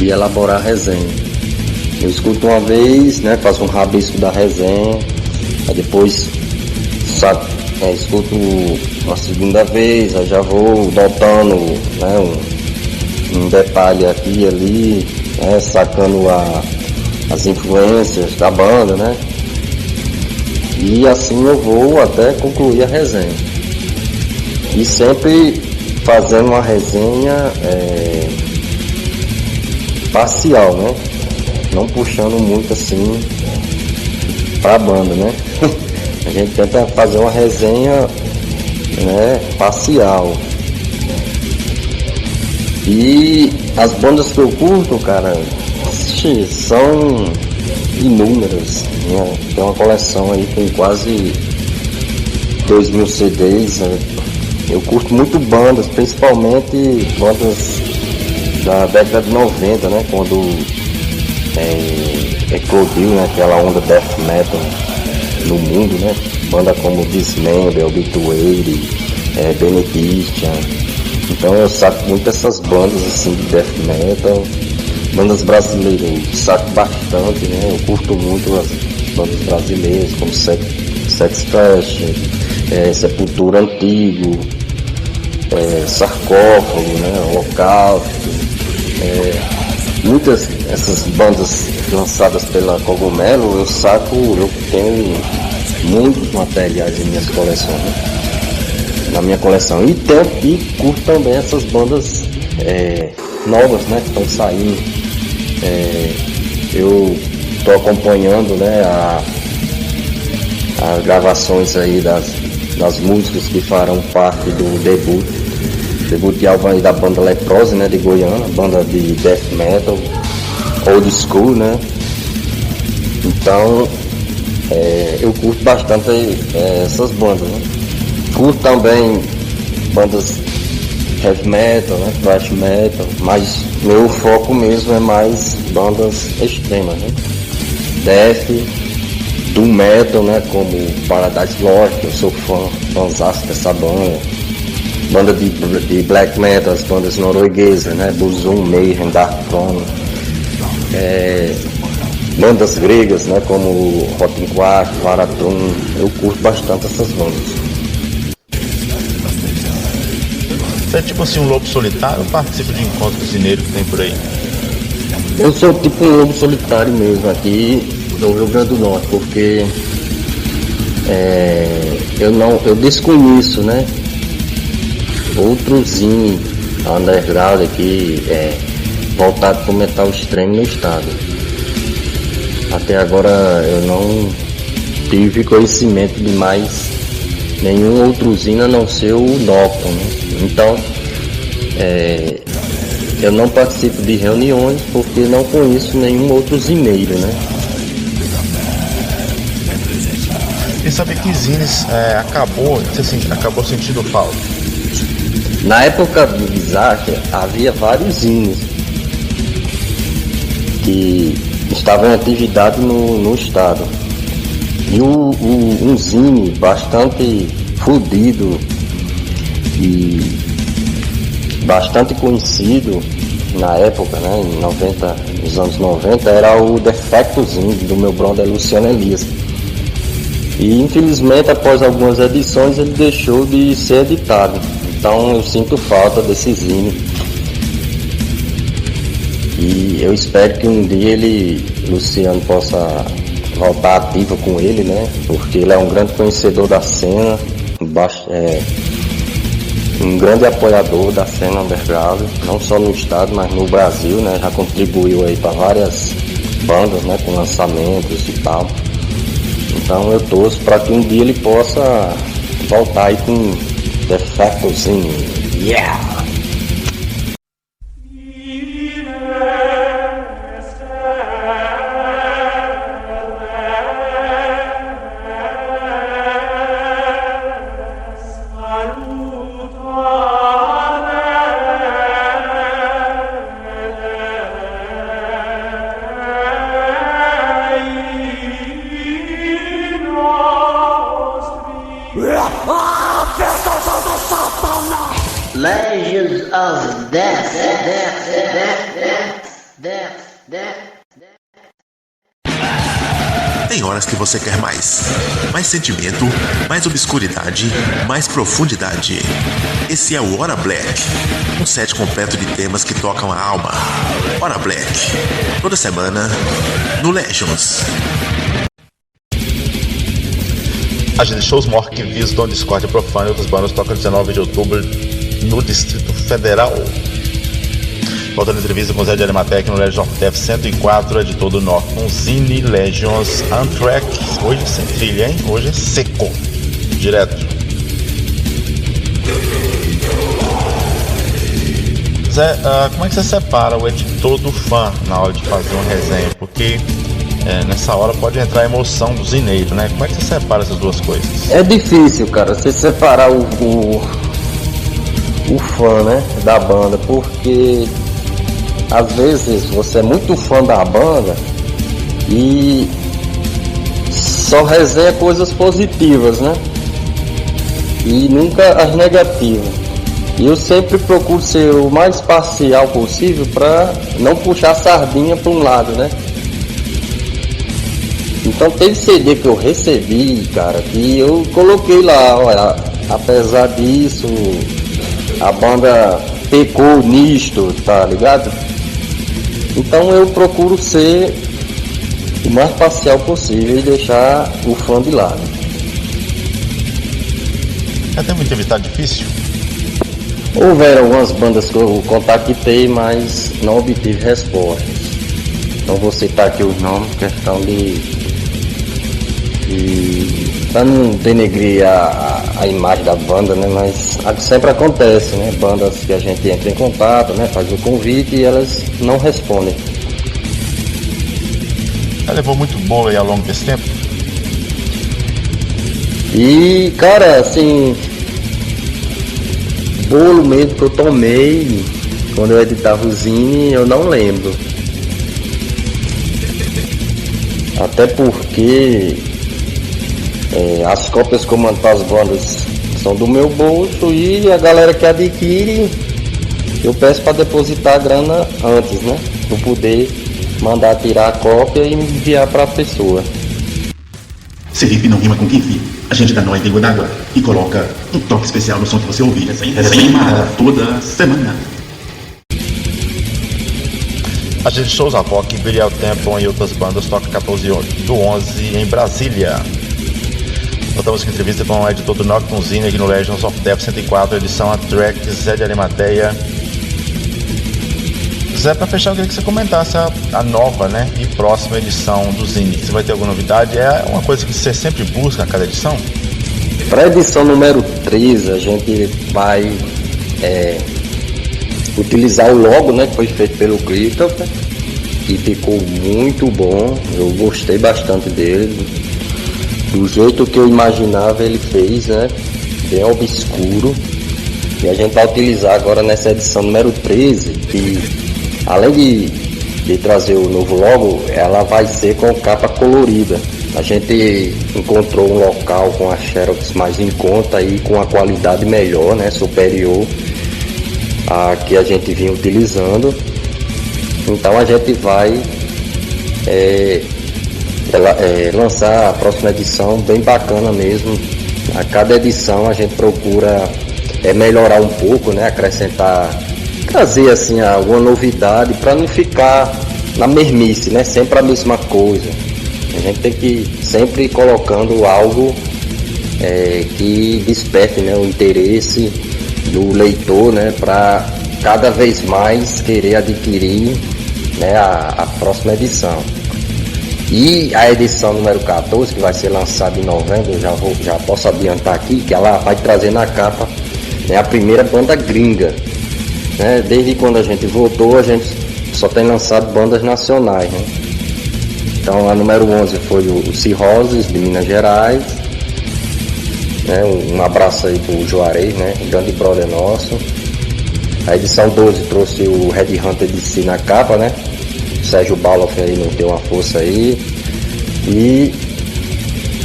elaborar a resenha. Eu escuto uma vez, né, faço um rabisco da resenha, aí depois escuto uma segunda vez, aí já vou notando, né, um detalhe aqui e ali, né, sacando as influências da banda, né? E assim eu vou até concluir a resenha. E sempre fazendo uma resenha parcial, né? Não puxando muito assim pra banda, né? A gente tenta fazer uma resenha, né, parcial. E as bandas que eu curto, cara, são inúmeras, né? Tem uma coleção aí com quase 2.000 CDs, né? Eu curto muito bandas, principalmente bandas da década de 90, né? Quando eclodiu, né, aquela onda death metal no mundo, né? Banda como Dismember, Obituary, Benediction. Então eu saco muito essas bandas assim de death metal. Bandas brasileiras eu saco bastante, né? Eu curto muito as bandas brasileiras como Sex Trash, Sepultura Antigo, Sarcófago, né? Holocausto. Muitas essas bandas lançadas pela Cogumelo eu tenho muitos materiais em minhas coleções, né? Na minha coleção. E curto também essas bandas novas, né, que estão saindo. Eu estou acompanhando, né, as gravações aí das músicas que farão parte do debut de álbum aí da banda Leprose, né, de Goiânia, banda de death metal, old school, né. Então eu curto bastante essas bandas, né. Curto também bandas heavy metal, né, thrash metal, mas meu foco mesmo é mais bandas extremas, né? Death, doom metal, né, como Paradise Lost, eu sou fãzaço dessa banda. Banda de black metal, as bandas norueguesas, né, Burzum, Mayhem, Dark Throne. Bandas gregas, né, como Rotten Quark, Varatron, eu curto bastante essas bandas. Você é tipo assim um lobo solitário ou participa de encontros mineiros que tem por aí? Eu sou tipo um lobo solitário mesmo aqui do Rio Grande do Norte, porque eu desconheço, né, outros underground aqui voltado para o metal extremo no estado. Até agora eu não tive conhecimento de mais nenhum outro zine a não ser o Nocton, né? Então eu não participo de reuniões porque não conheço nenhum outro zineiro, né? E saber que zines acabou sentindo falta? Na época do Disaster havia vários zines que estavam em atividade no estado. E um zine bastante fodido e bastante conhecido na época, né, nos anos 90, era o Defecto Zine do meu brother Luciano Elias. E infelizmente após algumas edições ele deixou de ser editado. Então eu sinto falta desse zine. E eu espero que um dia Luciano possa voltar ativo com ele, né? Porque ele é um grande conhecedor da cena, um grande apoiador da cena underground, não só no estado, mas no Brasil, né? Já contribuiu aí para várias bandas, né? Com lançamentos e tal. Então eu torço para que um dia ele possa voltar aí com Defectozinho. Yeah! Legends of Death. Tem horas que você quer mais. Mais sentimento, mais obscuridade, mais profundidade. Esse é o Hora Black. Um set completo de temas que tocam a alma. Hora Black. Toda semana, no Legends. Agenda Shows Mork Wisdom, Discord Profano e outras bandas tocam 19 de outubro no Distrito Federal. Voltando à entrevista com o Zé de Arimatec no Legends of Death 104, editor do Norte, com Zine Legends Untrack. Hoje sem trilha, hein? Hoje é seco. Direto. Zé, como é que você separa o editor do fã na hora de fazer uma resenha? Porque nessa hora pode entrar a emoção do zineiro, né? Como é que você separa essas duas coisas? É difícil, cara, você separar o fã, né, da banda, porque às vezes você é muito fã da banda e só resenha coisas positivas, né? E nunca as negativas. E eu sempre procuro ser o mais parcial possível para não puxar a sardinha para um lado, né? Então teve CD que eu recebi, cara, que eu coloquei lá, olha, apesar disso, a banda pecou nisto, tá ligado? Então eu procuro ser o mais parcial possível e deixar o fã de lado. Até uma entrevista difícil? Houveram algumas bandas que eu contactei, mas não obtive respostas. Então vou citar aqui os nomes, questão de para não denegrir a imagem da banda, né? Mas sempre acontece, né? Bandas que a gente entra em contato, né? Faz o convite e elas não respondem. Ela levou muito bolo aí ao longo desse tempo? E, cara, assim, bolo mesmo que eu tomei quando eu editava o Zine, eu não lembro. Até porque as cópias que eu mando para as bandas são do meu bolso e a galera que adquire, eu peço para depositar a grana antes, né? Para poder mandar tirar a cópia e enviar para a pessoa. Serif não rima com quem fi. A gente dá nó em língua d'água e coloca um toque especial no som que você ouvir. Resenha toda semana. A gente shows a rock, Brilhar o Tempo e outras bandas toca 14/11 em Brasília. Voltamos com entrevista com o editor do Norte Zine aqui no Legends of Death 104, edição a track Zé de Arimateia. Zé, para fechar, eu queria que você comentasse a nova, né, e próxima edição do Zine. Você vai ter alguma novidade? É uma coisa que você sempre busca a cada edição? Para a edição número 13, a gente vai utilizar o logo, né, que foi feito pelo Christopher, que ficou muito bom. Eu gostei bastante dele. Do jeito que eu imaginava ele fez, né? Bem obscuro. E a gente vai utilizar agora nessa edição número 13, que além de trazer o novo logo, ela vai ser com capa colorida. A gente encontrou um local com a Xerox mais em conta e com a qualidade melhor, né? Superior a que a gente vinha utilizando. Então a gente vai lançar a próxima edição bem bacana mesmo. A cada edição a gente procura melhorar um pouco, né? Acrescentar, trazer assim alguma novidade para não ficar na mesmice, né? Sempre a mesma coisa. A gente tem que sempre ir colocando algo que desperte, né, o interesse do leitor, né? Para cada vez mais querer adquirir, né, a próxima edição. E a edição número 14, que vai ser lançada em novembro, eu já posso adiantar aqui, que ela vai trazer na capa, né, a primeira banda gringa. Né? Desde quando a gente voltou, a gente só tem lançado bandas nacionais. Né? Então a número 11 foi o Cirroses, de Minas Gerais. Né? Um abraço aí pro Juarez, né? Grande brother nosso. A edição 12 trouxe o Red Hunter de si na capa, né? Sérgio Baloff aí nos deu uma força aí. E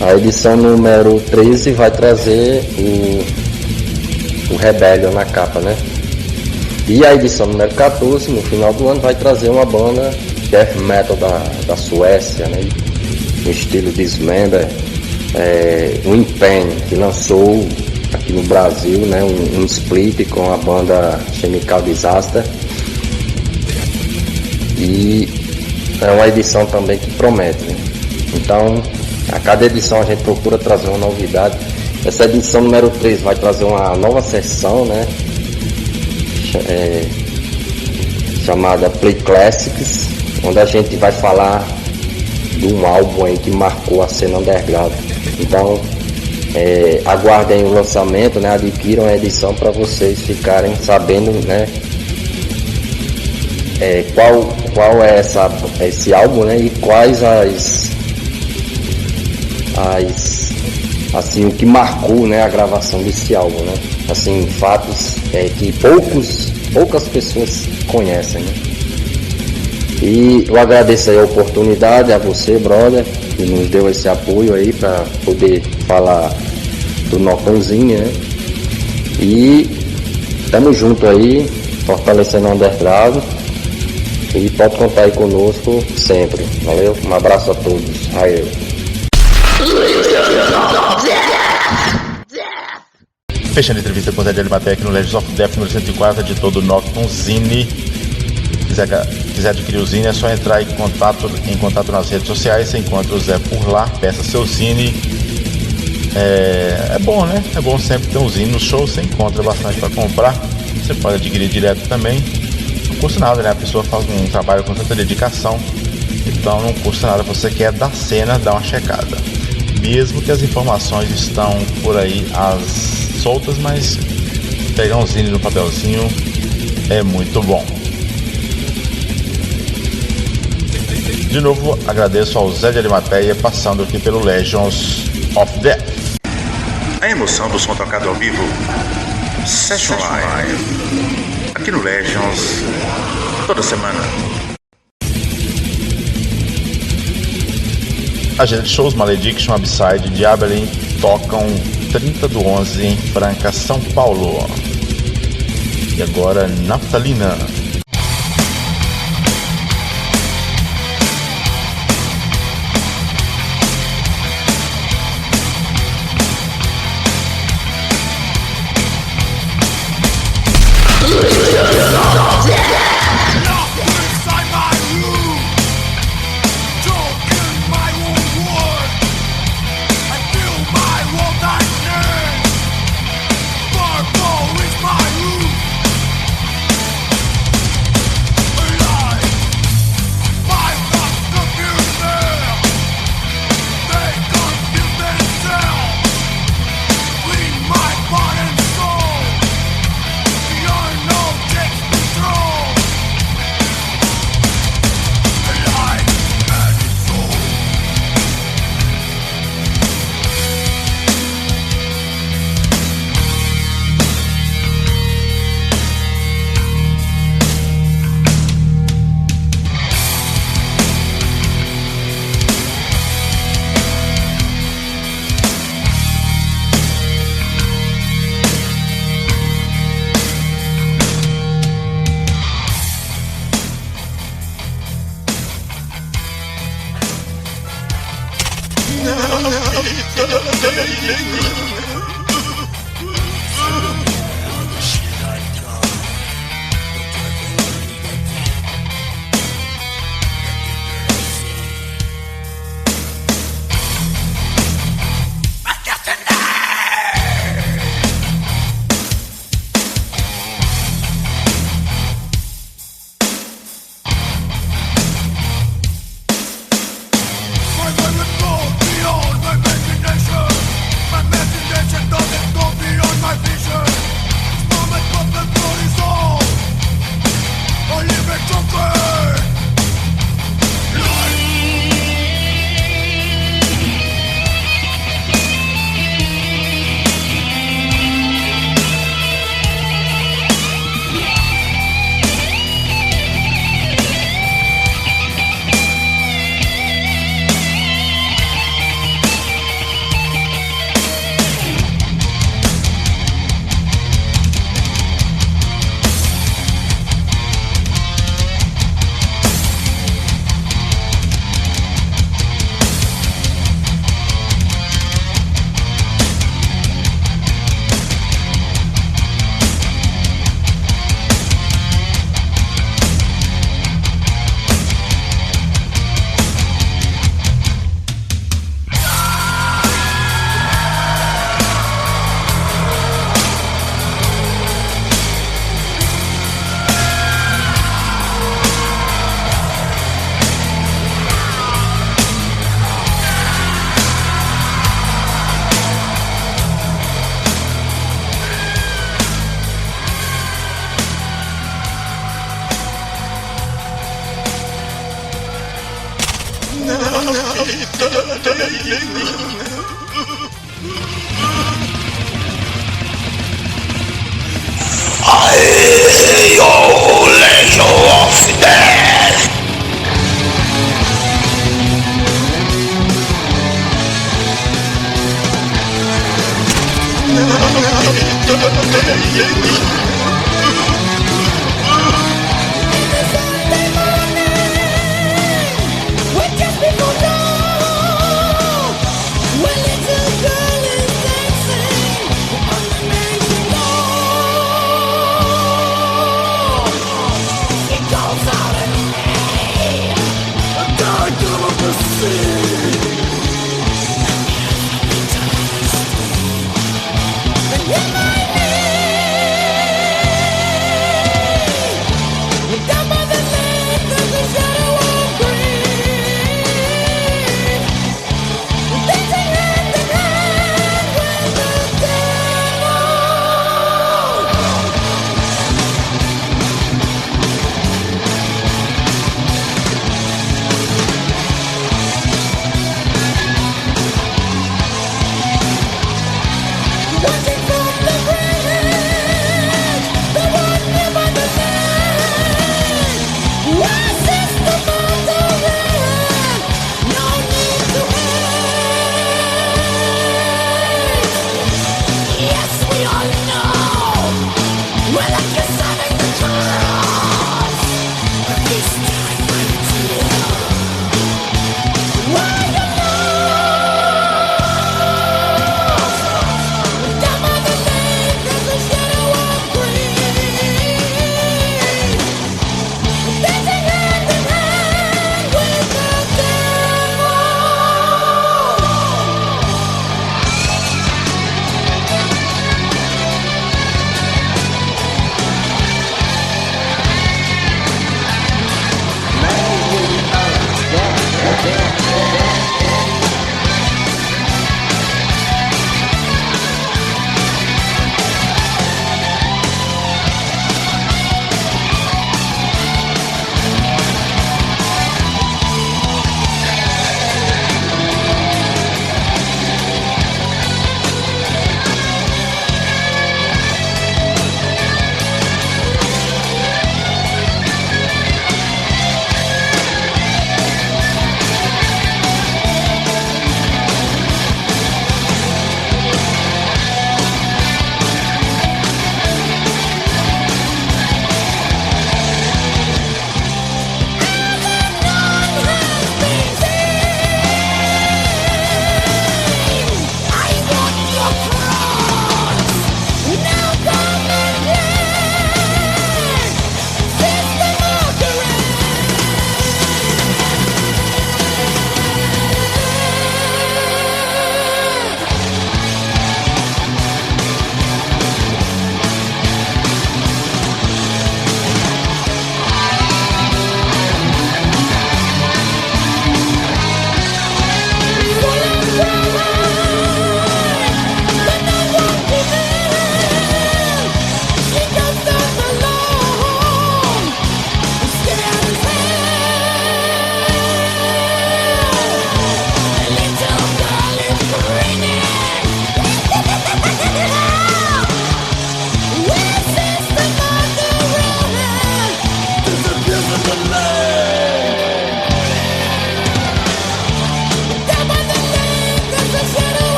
a edição número 13 vai trazer o Rebellion na capa, né? E a edição número 14, no final do ano, vai trazer uma banda death metal da Suécia, né? No estilo Dismember, o Impen, que lançou aqui no Brasil, né? Um split com a banda Chemical Disaster. E é uma edição também que promete, né? Então, a cada edição a gente procura trazer uma novidade. Essa edição número 3 vai trazer uma nova sessão, né? Chamada Play Classics, onde a gente vai falar de um álbum aí que marcou a cena underground. Então, aguardem o lançamento, né? Adquiram a edição para vocês ficarem sabendo, né? Qual é esse álbum, né? E quais assim, o que marcou, né, a gravação desse álbum, né? Assim, fatos que poucas pessoas conhecem, né? E eu agradeço aí a oportunidade a você, brother, que nos deu esse apoio aí para poder falar do Noctonzinho, né? E tamo junto aí, fortalecendo o underground, e pode contar aí conosco sempre. Valeu? Um abraço a todos. Valeu. Fechando a entrevista com o Zé de Alimateia aqui no Legends of Death número 104, editor do Nocton Zine. Quiser adquirir o Zine, é só entrar em contato nas redes sociais. Você encontra o Zé por lá, peça seu Zine. É bom, né? É bom sempre ter um Zine no show, você encontra bastante para comprar. Você pode adquirir direto também. Não custa nada, né? A pessoa faz um trabalho com tanta dedicação, então não custa nada. Você quer da cena, dá uma checada. Mesmo que as informações estão por aí soltas, mas pegar um zine no papelzinho é muito bom. De novo, agradeço ao Zé de Alimateia passando aqui pelo Legends of Death. A emoção do som tocado ao vivo. Session Live. Aqui no Legends, toda semana. Agenda de shows: Malediction, Upside, Diabelin tocam 30/11 em Franca, São Paulo. E agora, Naftalina. My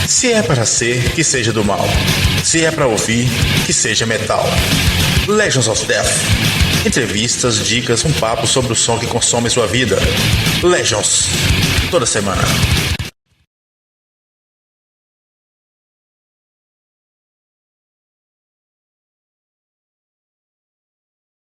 Se é para ser, que seja do mal. Se é para ouvir, que seja metal. Legends of Death. Entrevistas, dicas, um papo sobre o som que consome sua vida. Legends. Toda semana.